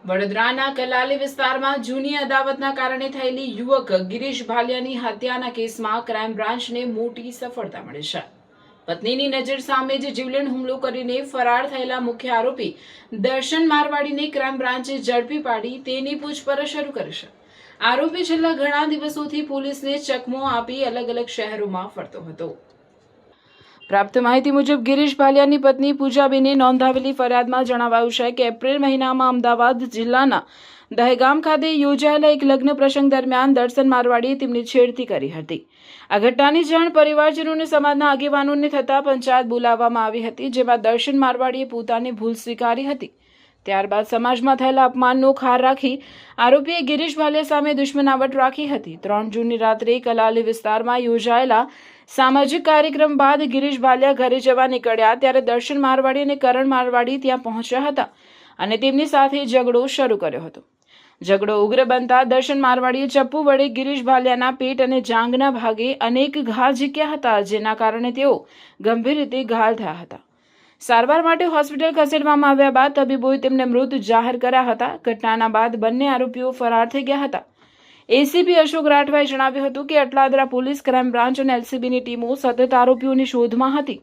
વડોદરાના કલાલી વિસ્તારમાં જૂની અદાવતના કારણે થયેલી યુવક ગિરીશ ભાલિયાની હત્યાના કેસમાં ક્રાઇમ બ્રાન્ચને મોટી સફળતા મળી છે. પત્નીની નજર સામે જ જીવલેણ હુમલો કરીને ફરાર થયેલા મુખ્ય આરોપી દર્શન મારવાડીને ક્રાઇમ બ્રાન્ચે ઝડપી પાડી તેની પૂછપરછ શરૂ કરી છે. આરોપી છેલ્લા ઘણા દિવસોથી પોલીસને ચકમો આપી અલગ અલગ શહેરોમાં ફરતો હતો. પ્રાપ્ત માહિતી મુજબ ગિરીશ ભાલિયાની પત્ની પૂજાબેને નોંધાવેલી ફરિયાદમાં જણાવાયું છે કે એપ્રિલ મહિનામાં અમદાવાદ જિલ્લાના દહેગામ ખાતે યોજાયેલા એક લગ્ન પ્રસંગ દરમિયાન દર્શન મારવાડીએ તેમની છેડતી કરી હતી. આ ઘટનાની જાણ પરિવારજનોને સમાજના આગેવાનોને થતાં પંચાયત બોલાવવામાં આવી હતી, જેમાં દર્શન મારવાડીએ પોતાની ભૂલ સ્વીકારી હતી. ત્યારબાદ સમાજમાં થયેલા અપમાનનો ખાર રાખી આરોપીએ ગિરીશ ભાલિયા સામે દુશ્મનાવટ રાખી હતી. 3 જૂનની રાત્રે કલાલી વિસ્તારમાં યોજાયેલા સામાજિક કાર્યક્રમ બાદ ગિરીશ ભાલિયા ઘરે જવા નીકળ્યા ત્યારે દર્શન મારવાડી અને કરણ મારવાડી ત્યાં પહોંચ્યા હતા અને તેમની સાથે ઝઘડો શરૂ કર્યો હતો. ઝઘડો ઉગ્ર બનતા દર્શન મારવાડીએ ચપ્પુ વડે ગિરીશ ભાલિયાના પેટ અને જાંઘના ભાગે અનેક ઘા ઝીક્યા હતા, જેના કારણે તેઓ ગંભીર રીતે ઘાયલ થયા હતા. સારવાર માટે હોસ્પિટલ ખસેડવામાં આવ્યા બાદ તબીબોએ તેમને મૃત જાહેર કર્યા હતા. ઘટનાના બાદ બંને આરોપીઓ ફરાર થઈ ગયા હતા. એસીપી અશોક રાઠવાએ જણાવ્યું હતું કે અટલાદરા પોલીસ, ક્રાઇમ બ્રાન્ચ અને એલસીબીની ટીમો સતત આરોપીઓની શોધમાં હતી.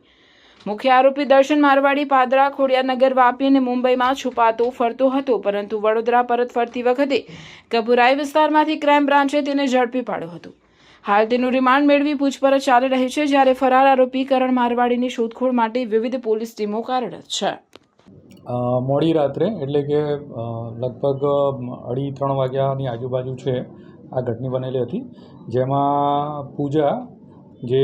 મુખ્ય આરોપી દર્શન મારવાડી પાદરા, ખોડિયારનગર, વાપી અને મુંબઈમાં છુપાતો ફરતો હતો, પરંતુ વડોદરા પરત ફરતી વખતે કપુરાઈ વિસ્તારમાંથી ક્રાઇમ બ્રાન્ચે તેને ઝડપી પાડ્યો હતો. હાલ તેનું રિમાન્ડ મેળવી પૂછપરછ ચાલી રહી છે, જ્યારે ફરાર આરોપી કરણ મારવાડીની શોધખોળ માટે વિવિધ પોલીસ ટીમો કાર્યરત છે. મોડી રાત્રે એટલે કે લગભગ 2:30 વાગ્યાની આજુબાજુ છે આ ઘટના બનેલી હતી, જેમાં પૂજા જે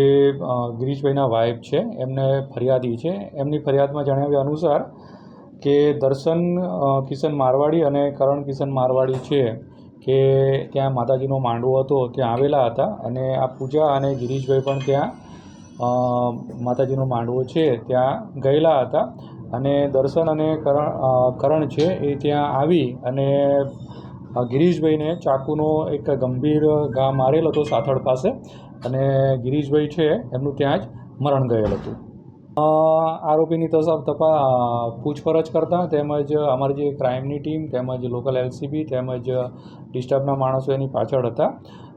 ગિરીશભાઈના વાઇફ છે એમને ફરિયાદી છે. એમની ફરિયાદમાં જણાવ્યા અનુસાર કે દર્શન કિશન મારવાડી અને કરણ કિશન મારવાડી છે કે ત્યાં માતાજીનો માંડવો હતો, ત્યાં આવેલા હતા અને આ પૂજા અને ગિરીશભાઈ પણ ત્યાં માતાજીનો માંડવો છે ત્યાં ગયેલા હતા અને દર્શન અને કરણ છે એ ત્યાં આવી અને ગિરીશભાઈને ચાકુનો એક ગંભીર ઘા મારેલ હતો સાથળ પાસે અને ગિરીશભાઈ છે એમનું ત્યાં જ મરણ ગયેલ હતું. આરોપીની પૂછપરછ કરતાં તેમજ અમારી જે ક્રાઇમની ટીમ તેમજ લોકલ એલસીબી તેમજ ડિસ્ટર્બના માણસો એની પાછળ હતા.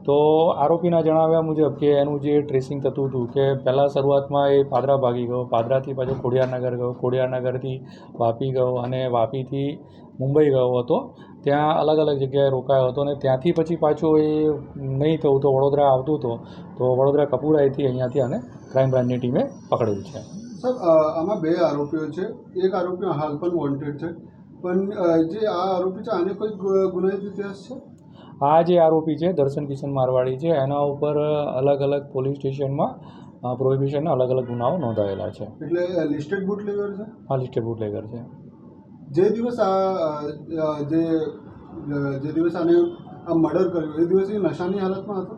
તો આરોપીના જણાવ્યા મુજબ કે એનું જે ટ્રેસિંગ થતું હતું કે પહેલાં શરૂઆતમાં એ પાદરા ભાગી ગયો, પાદરાથી પાછો ખોડિયારનગર ગયો, ખોડિયારનગરથી વાપી ગયો અને વાપીથી મુંબઈ ગયો હતો. ત્યાં અલગ અલગ જગ્યાએ રોકાયો હતો અને ત્યાંથી પછી પાછો એ નહીં થયું તો વડોદરા આવતો હતો, તો વડોદરા કપુરાઈથી અહીંયાથી આને ક્રાઇમ બ્રાન્ચની ટીમે પકડેલ છે. સર, આમાં 2 આરોપીઓ છે. એક આરોપી હાલ પણ વોન્ટેડ છે, પણ જે આ આરોપી છે આને કોઈ ગુનાહિત ઇતિહાસ છે? આ જે આરોપી છે દર્શન કિશન મારવાડી છે એના ઉપર અલગ અલગ પોલીસ સ્ટેશનમાં પ્રોહિબિશનના અલગ અલગ ગુનાઓ નોંધાયેલા છે. એટલે લિસ્ટેડ બુટલેગર છે? હા, લિસ્ટેડ બુટલેગર છે. જે દિવસ જે દિવસ આને આ મર્ડર કર્યું એ દિવસે નશાની હાલતમાં હતો?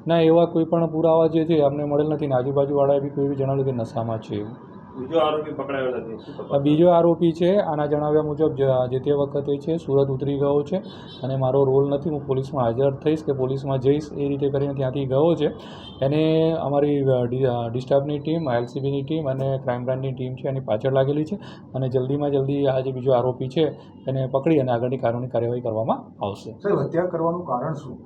ના, એવા કોઈ પણ પુરાવા જે છે અમને મળેલ નથી ને આજુબાજુવાળાએ બી કોઈ બી જણાવ્યું કે નશામાં છે એવું. બીજો આરોપી પકડાયો નથી? બીજો આરોપી છે આના જણાવ્યા મુજબ જે તે વખતે છે સુરત ઉતરી ગયો છે અને મારો રોલ નથી, હું પોલીસમાં હાજર થઈશ કે પોલીસમાં જઈશ એ રીતે કરીને ત્યાંથી ગયો છે. એને અમારી ડિસ્ટર્બની ટીમ, એલસીબીની ટીમ અને ક્રાઇમ બ્રાન્ચની ટીમ છે એની પાછળ લાગેલી છે અને જલ્દીમાં જલ્દી આ જે બીજો આરોપી છે એને પકડી અને આગળની કાનૂની કાર્યવાહી કરવામાં આવશે. સાહેબ, હત્યા કરવાનું કારણ શું?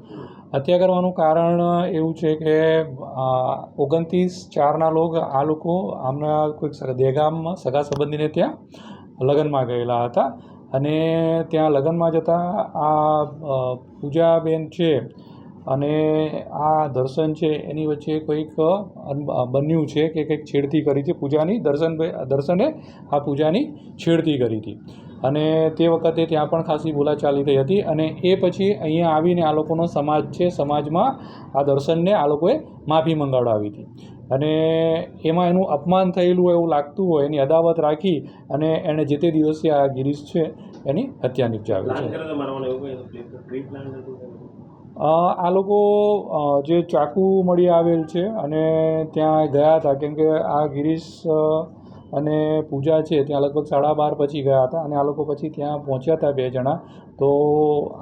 હત્યા કરવાનું કારણ એવું છે કે 29/4 આ લોકો આમના કોઈક દહેગામમાં સગા સંબંધીને ત્યાં લગ્નમાં ગયેલા હતા અને ત્યાં લગ્નમાં જતાં આ પૂજાબેન છે અને આ દર્શન છે એની વચ્ચે કોઈક બન્યું છે કે કંઈક છેડતી કરી છે પૂજાની. દર્શને આ પૂજાની છેડતી કરી હતી અને તે વખતે ત્યાં પણ ખાસી બોલાચાલી થઈ હતી અને એ પછી અહીંયા આવીને આ લોકોનો સમાજ છે, સમાજમાં આ દર્શનને આ લોકોએ માફી મંગાવડાવી હતી અને એમાં એનું અપમાન થયેલું હોય એવું લાગતું હોય એની અદાવત રાખી અને એણે જે તે દિવસે આ ગિરીશ છે એની હત્યા નિપજાવી છે. આ લોકો જે ચાકુ મળી આવેલ છે અને ત્યાં ગયા હતા, કેમ કે આ ગિરીશ અને પૂજા છે ત્યાં લગભગ 12:30 પછી ગયા હતા અને આ લોકો પછી ત્યાં પહોંચ્યા હતા 2 જણા. તો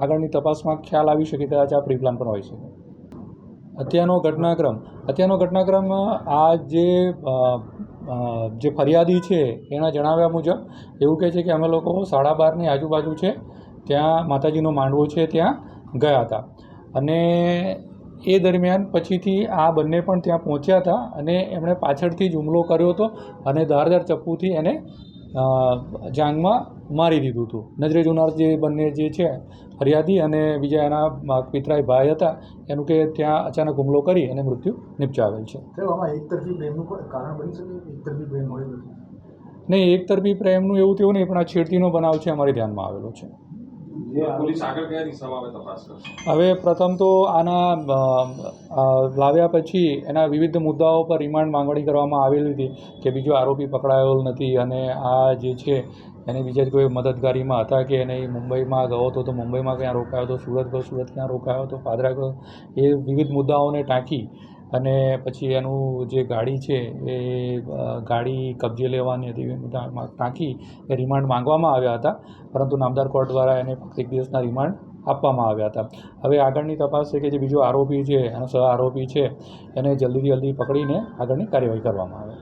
આગળની તપાસમાં ખ્યાલ આવી શકે કદાચ આ પ્રી પ્લાન પણ હોઈ શકે. હત્યાનો ઘટનાક્રમ આ જે ફરિયાદી છે એના જણાવ્યા મુજબ એવું કહે છે કે અમે લોકો 12:30ની આજુબાજુ છે ત્યાં માતાજીનો માંડવો છે ત્યાં ગયા હતા અને એ દરમિયાન પછીથી આ બંને પણ ત્યાં પહોંચ્યા હતા અને એમણે પાછળથી જ હુમલો કર્યો હતો અને ધારદાર ચપ્પુથી એને જાંઘમાં મારી દીધું હતું. નજરે જોનાર જે બંને જે છે ફરિયાદી અને બીજા એના પિતરાઈ ભાઈ હતા એનું કે ત્યાં અચાનક હુમલો કરી અને મૃત્યુ નિપજાવેલ છે. આમાં એકતરફી પ્રેમનું કોઈ કારણ બની શકે? એકતરફી પ્રેમ હોય નહીં, એકતરફી પ્રેમનું એવું તેવું નહીં, પણ આ છેડતીનો બનાવ છે અમારી ધ્યાનમાં આવેલો છે. પોલીસ આગળ કયા દિશામાં હવે તપાસ કરશે? હવે પ્રથમ તો આના લાવ્યા પછી એના વિવિધ મુદ્દાઓ પર રિમાન્ડ માંગણી કરવામાં આવેલી હતી કે બીજો આરોપી પકડાયો નથી અને આ જે છે એને બીજા જ કોઈ મદદગારીમાં હતા કે એને મુંબઈમાં ગયો હતો તો મુંબઈમાં ક્યાં રોકાયો હતો, સુરત ગયો સુરત ક્યાં રોકાયો હતો, પાદરા ગયો, એ વિવિધ મુદ્દાઓને ટાંકી અને પછી એનું જે ગાડી છે એ ગાડી કબજે લેવાની હતી એ મુદ્દામાં ટાંકી એ રિમાન્ડ માંગવામાં આવ્યા હતા, પરંતુ નામદાર કોર્ટ દ્વારા એને ફક્ત 1 દિવસના રિમાન્ડ આપવામાં આવ્યા હતા. હવે આગળની તપાસ છે કે જે બીજો આરોપી છે એનો સહ આરોપી છે એને જલ્દીથી જલ્દી પકડીને આગળની કાર્યવાહી કરવામાં આવે.